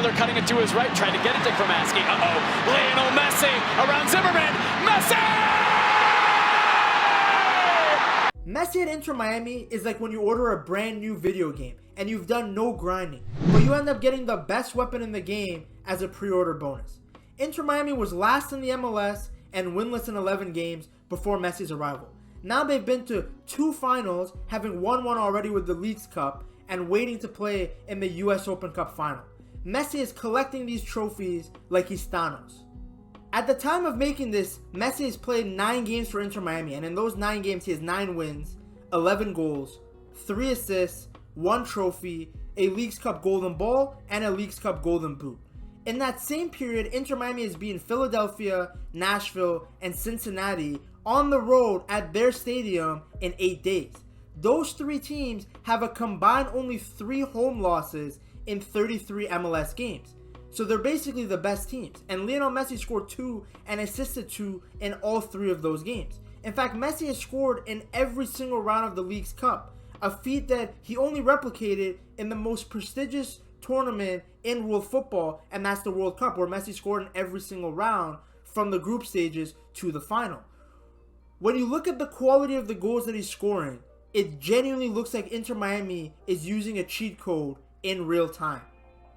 Taylor cutting it to his right, trying to get it to Kramaski. Lionel Messi around Zimmerman. Messi! Messi at Inter Miami is like when you order a brand new video game and you've done no grinding, but you end up getting the best weapon in the game as a pre-order bonus. Inter Miami was last in the MLS and winless in 11 games before Messi's arrival. Now they've been to 2 finals, having won one already with the Leagues Cup and waiting to play in the US Open Cup final. Messi is collecting these trophies like he's Thanos. At the time of making this, Messi has played 9 games for Inter Miami, and in those 9 games he has 9 wins, 11 goals, 3 assists, 1 trophy, a Leagues Cup Golden Ball, and a Leagues Cup Golden Boot. In that same period, Inter Miami has beaten Philadelphia, Nashville, and Cincinnati on the road at their stadium in 8 days. Those 3 teams have a combined only 3 home losses in 33 MLS games. So they're basically the best teams. And Lionel Messi scored 2 and assisted 2 in all 3 of those games. In fact, Messi has scored in every single round of the Leagues Cup, a feat that he only replicated in the most prestigious tournament in world football, and that's the World Cup, where Messi scored in every single round from the group stages to the final. When you look at the quality of the goals that he's scoring, it genuinely looks like Inter Miami is using a cheat code in real time.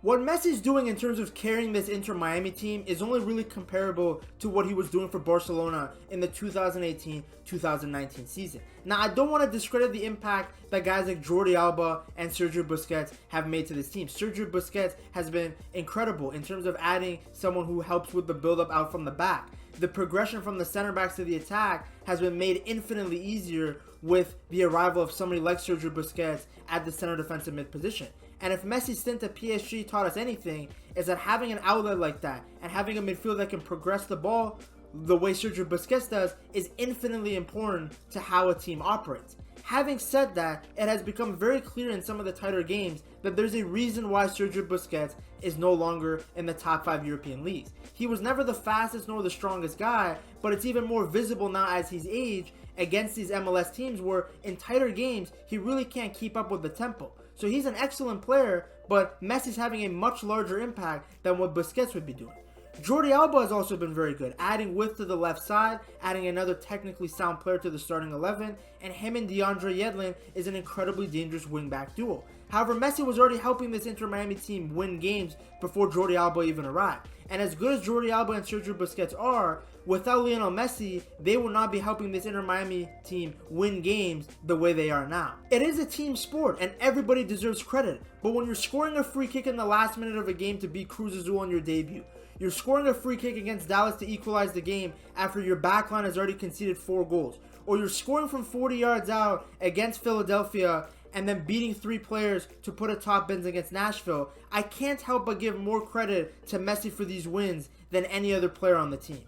What Messi's doing in terms of carrying this Inter Miami team is only really comparable to what he was doing for Barcelona in the 2018-2019 season. Now, I don't want to discredit the impact that guys like Jordi Alba and Sergio Busquets have made to this team. Sergio Busquets has been incredible in terms of adding someone who helps with the build-up out from the back. The progression from the center backs to the attack has been made infinitely easier with the arrival of somebody like Sergio Busquets at the center defensive mid position. And if Messi's stint at PSG taught us anything, is that having an outlet like that and having a midfield that can progress the ball the way Sergio Busquets does is infinitely important to how a team operates. Having said that, it has become very clear in some of the tighter games that there's a reason why Sergio Busquets is no longer in the top 5 European leagues. He was never the fastest nor the strongest guy, but it's even more visible now as he's aged against these MLS teams where in tighter games, he really can't keep up with the tempo. So he's an excellent player, but Messi's having a much larger impact than what Busquets would be doing. Jordi Alba has also been very good, adding width to the left side, adding another technically sound player to the starting 11, and him and DeAndre Yedlin is an incredibly dangerous wing-back duo. However, Messi was already helping this Inter Miami team win games before Jordi Alba even arrived. And as good as Jordi Alba and Sergio Busquets are, without Lionel Messi, they will not be helping this Inter Miami team win games the way they are now. It is a team sport and everybody deserves credit, but when you're scoring a free kick in the last minute of a game to beat Cruz Azul on your debut, you're scoring a free kick against Dallas to equalize the game after your backline has already conceded 4 goals, or you're scoring from 40 yards out against Philadelphia and then beating 3 players to put a top bins against Nashville, I can't help but give more credit to Messi for these wins than any other player on the team.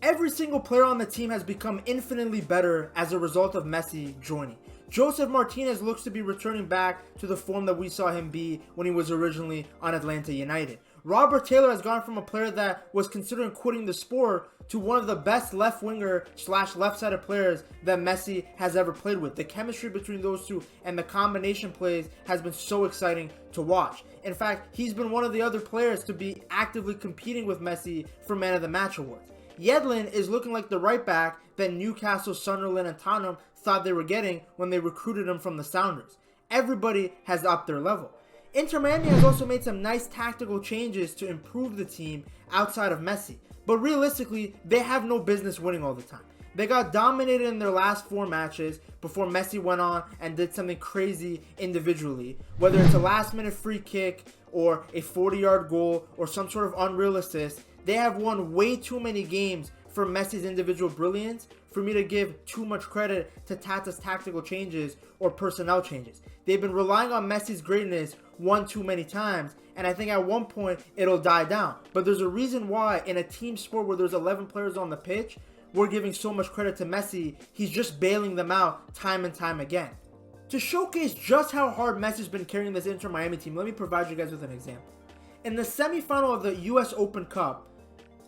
Every single player on the team has become infinitely better as a result of Messi joining. Joseph Martinez looks to be returning back to the form that we saw him be when he was originally on Atlanta United. Robert Taylor has gone from a player that was considering quitting the sport to one of the best left winger / left-sided players that Messi has ever played with. The chemistry between those two and the combination plays has been so exciting to watch. In fact, he's been one of the other players to be actively competing with Messi for Man of the Match awards. Yedlin is looking like the right back that Newcastle, Sunderland, and Tottenham thought they were getting when they recruited him from the Sounders. Everybody has upped their level. Inter Miami has also made some nice tactical changes to improve the team outside of Messi, but realistically, they have no business winning all the time. They got dominated in their last 4 matches before Messi went on and did something crazy individually, whether it's a last-minute free kick or a 40-yard goal or some sort of unreal assist. They have won way too many games for Messi's individual brilliance for me to give too much credit to Tata's tactical changes or personnel changes. They've been relying on Messi's greatness one too many times, and I think at one point it'll die down. But there's a reason why in a team sport where there's 11 players on the pitch, we're giving so much credit to Messi. He's just bailing them out time and time again. To showcase just how hard Messi's been carrying this Inter Miami team, let me provide you guys with an example. In the semifinal of the US Open Cup,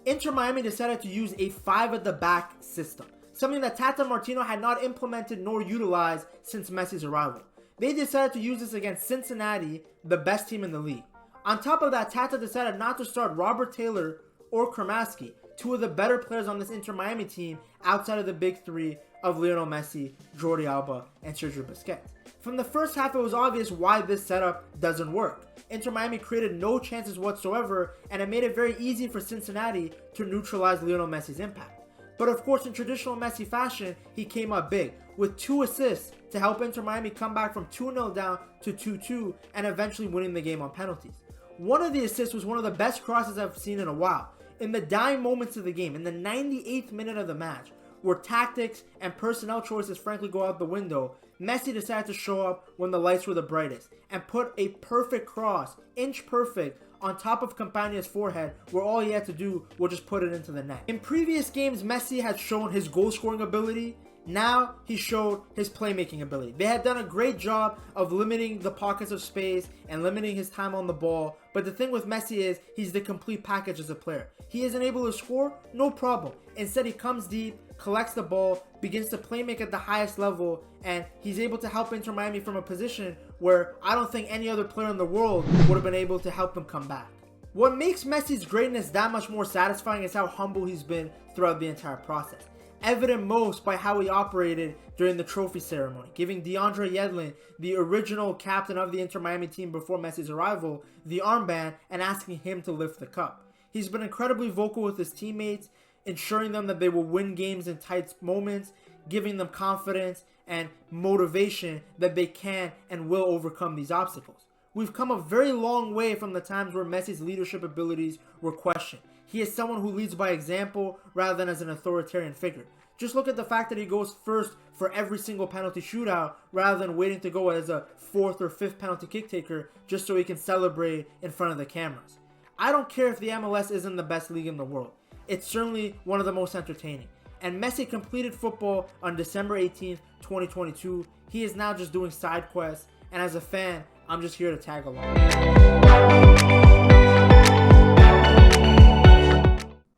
Inter Miami decided to use a 5 at the back system, something that Tata Martino had not implemented nor utilized since Messi's arrival. They decided to use this against Cincinnati, the best team in the league. On top of that, Tata decided not to start Robert Taylor or Kramaski, two of the better players on this Inter Miami team outside of the big three of Lionel Messi, Jordi Alba, and Sergio Busquets. From the first half, it was obvious why this setup doesn't work. Inter Miami created no chances whatsoever, and it made it very easy for Cincinnati to neutralize Lionel Messi's impact. But of course, in traditional Messi fashion, he came up big with 2 assists to help Inter Miami come back from 2-0 down to 2-2 and eventually winning the game on penalties. One of the assists was one of the best crosses I've seen in a while. In the dying moments of the game, in the 98th minute of the match, where tactics and personnel choices frankly go out the window, Messi decided to show up when the lights were the brightest and put a perfect cross, inch perfect, on top of Campagna's forehead, where all he had to do was just put it into the net. In previous games, Messi had shown his goal scoring ability. Now he showed his playmaking ability. They had done a great job of limiting the pockets of space and limiting his time on the ball. But the thing with Messi is he's the complete package as a player. He isn't able to score, no problem. Instead, he comes deep, collects the ball, begins to playmake at the highest level, and he's able to help Inter Miami from a position where I don't think any other player in the world would have been able to help him come back. What makes Messi's greatness that much more satisfying is how humble he's been throughout the entire process. Evident most by how he operated during the trophy ceremony, giving DeAndre Yedlin, the original captain of the Inter Miami team before Messi's arrival, the armband and asking him to lift the cup. He's been incredibly vocal with his teammates, ensuring them that they will win games in tight moments, giving them confidence and motivation that they can and will overcome these obstacles. We've come a very long way from the times where Messi's leadership abilities were questioned. He is someone who leads by example rather than as an authoritarian figure. Just look at the fact that he goes first for every single penalty shootout rather than waiting to go as a 4th or 5th penalty kick taker just so he can celebrate in front of the cameras. I don't care if the MLS isn't the best league in the world. It's certainly one of the most entertaining. And Messi completed football on December 18th, 2022. He is now just doing side quests, and as a fan, I'm just here to tag along.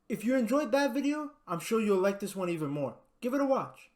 If you enjoyed that video, I'm sure you'll like this one even more. Give it a watch.